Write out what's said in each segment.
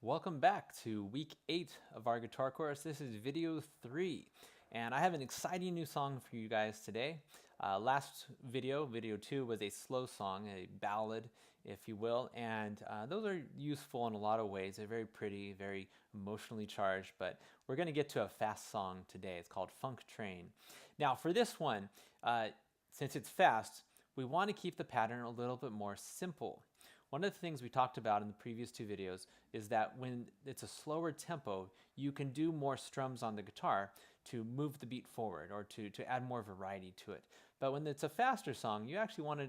Welcome back to week 8 of our guitar course. This is video 3, and I have an exciting new song for you guys today. Last video, video 2, was a slow song, a ballad, if you will, and those are useful in a lot of ways. They're very pretty, very emotionally charged, but we're going to get to a fast song today. It's called Funk Train. Now, for this one, since it's fast, we want to keep the pattern a little bit more simple. One of the things we talked about in the previous 2 videos is that when it's a slower tempo, you can do more strums on the guitar to move the beat forward or to add more variety to it. But when it's a faster song, you actually want to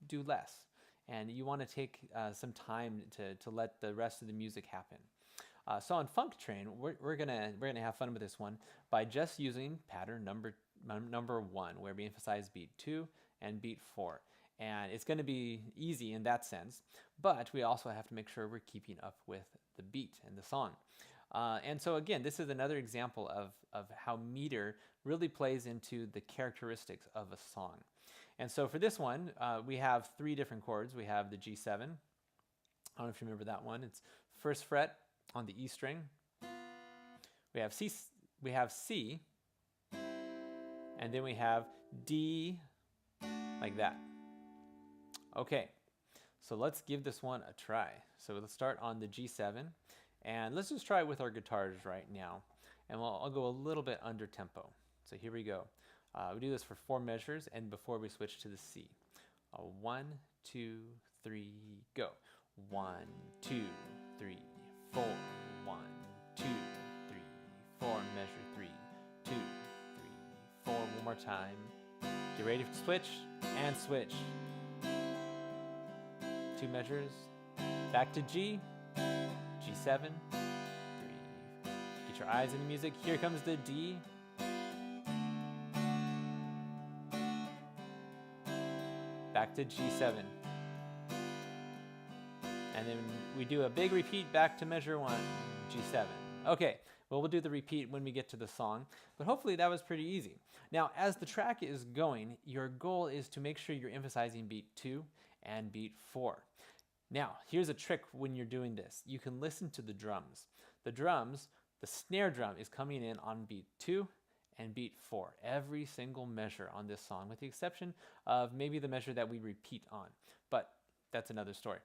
do less. And you want to take some time to let the rest of the music happen. So on Funk Train, we're gonna have fun with this one by just using pattern number 1, where we emphasize beat 2 and beat 4. And it's going to be easy in that sense, but we also have to make sure we're keeping up with the beat and the song. And so again, this is another example of how meter really plays into the characteristics of a song. And so for this one, we have 3 different chords. We have the G7. I don't know if you remember that one. It's 1st fret on the E string. We have C, and then we have D, like that. Okay, so let's give this one a try. So let's start on the G7, and let's just try it with our guitars right now. And I'll go a little bit under tempo. So here we go. We do this for 4 measures, and before we switch to the C. 1, 2, 3, go. 1, 2, 3, 4. 1, 2, 3, 4. Measure 3, 2, 3, 4. One more time. Get ready to switch, and switch. 2 measures, back to G, G7, 3. Get your eyes in the music. Here comes the D. Back to G7. And then we do a big repeat back to measure 1, G7. Okay, well, we'll do the repeat when we get to the song, but hopefully that was pretty easy. Now, as the track is going, your goal is to make sure you're emphasizing beat 2 and beat 4. Now, here's a trick when you're doing this. You can listen to the drums. The snare drum is coming in on beat 2 and beat 4, every single measure on this song, with the exception of maybe the measure that we repeat on, but that's another story.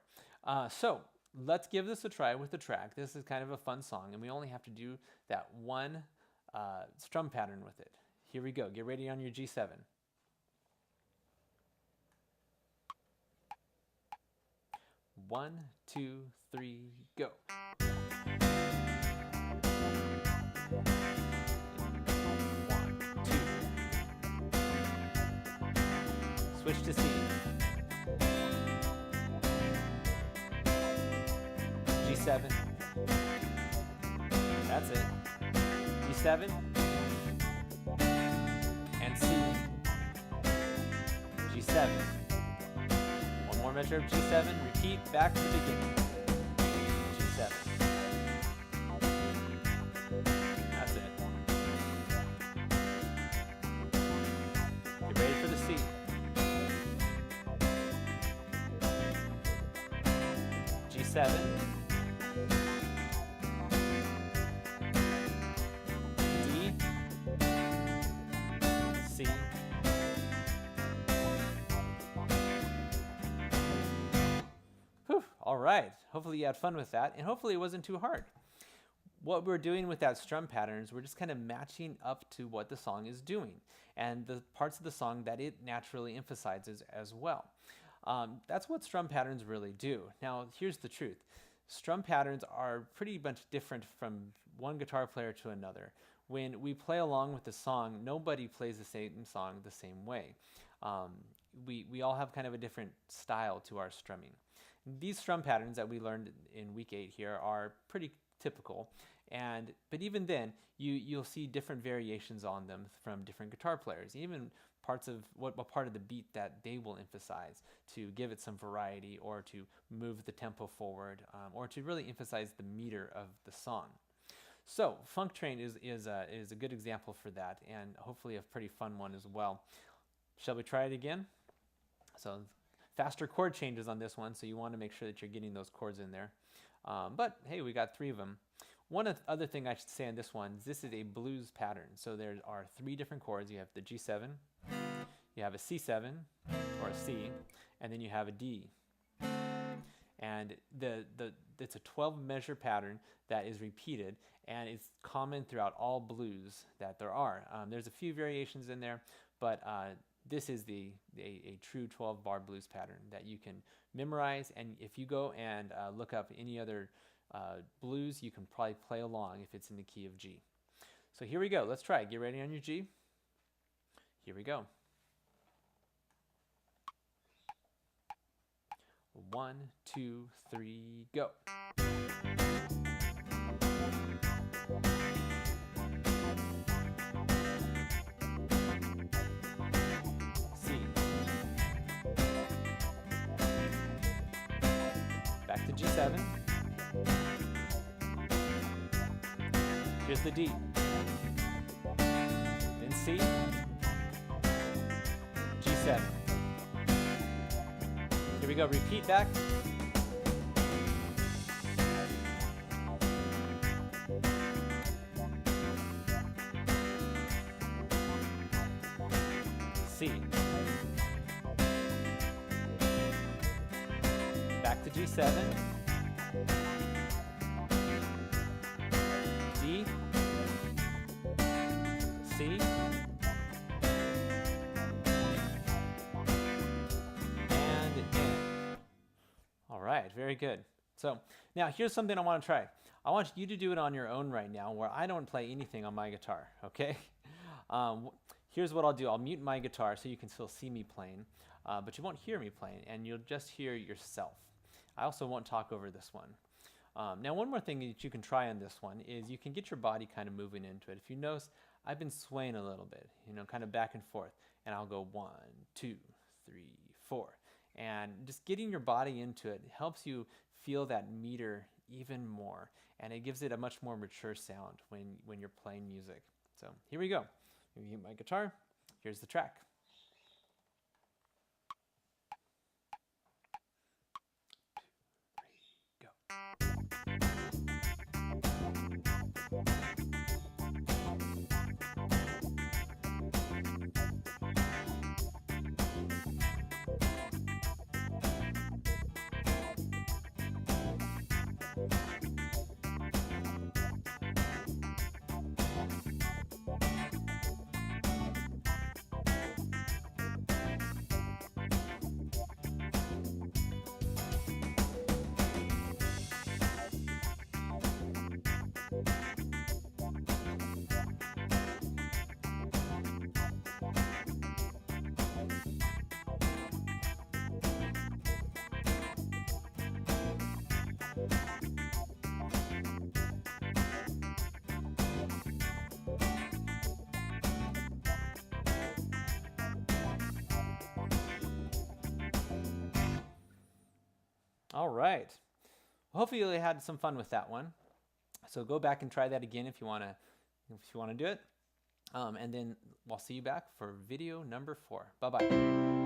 So let's give this a try with the track. This is kind of a fun song, and we only have to do that one strum pattern with it. Here we go. Get ready on your G7. 1, 2, 3, go. 1, 2. Switch to C. G7. That's it. G7 and C. G7. One more measure of G7. Repeat back to the beginning. G7. That's it. Get ready for the C. G7. C. Whew, all right. Hopefully you had fun with that, and hopefully it wasn't too hard. What we're doing with that strum pattern is we're just kind of matching up to what the song is doing and the parts of the song that it naturally emphasizes as well. That's what strum patterns really do. Now, here's the truth. Strum patterns are pretty much different from one guitar player to another. When we play along with the song, nobody plays the same song the same way. We all have kind of a different style to our strumming. These strum patterns that we learned in week 8 here are pretty typical, but even then you'll see different variations on them from different guitar players, even parts of what part of the beat that they will emphasize to give it some variety, or to move the tempo forward, or to really emphasize the meter of the song. So Funk Train is a good example for that, and hopefully a pretty fun one as well. Shall we try it again? So faster chord changes on this one, so you want to make sure that you're getting those chords in there. But hey, we got 3 of them. One other thing I should say on this one is this is a blues pattern. So there are 3 different chords. You have the G7, you have a C7 or a C, and then you have a D. And it's a 12 measure pattern that is repeated, and it's common throughout all blues that there are. There's a few variations in there, but this is a true 12 bar blues pattern that you can memorize. And if you go and look up any other blues, you can probably play along if it's in the key of G. So here we go. Let's try it. Get ready on your G. Here we go. 1, 2, 3, go. C. Back to G7. Here's the D. Then C. G7. Here we go, repeat back. C. Back to G7. D. C. Right, very good. So now here's something I want to try. I want you to do it on your own right now where I don't play anything on my guitar, okay? Here's what I'll do. I'll mute my guitar so you can still see me playing, but you won't hear me playing, and you'll just hear yourself. I also won't talk over this one. Now one more thing that you can try on this one is you can get your body kind of moving into it. If you notice, I've been swaying a little bit, you know, kind of back and forth, and I'll go 1, 2, 3, 4. And just getting your body into it helps you feel that meter even more, and it gives it a much more mature sound when you're playing music. So here we go. Let me mute my guitar. Here's the track. All right. Well, hopefully you had some fun with that one. So go back and try that again if you want to do it. And then I'll see you back for video number 4. Bye-bye.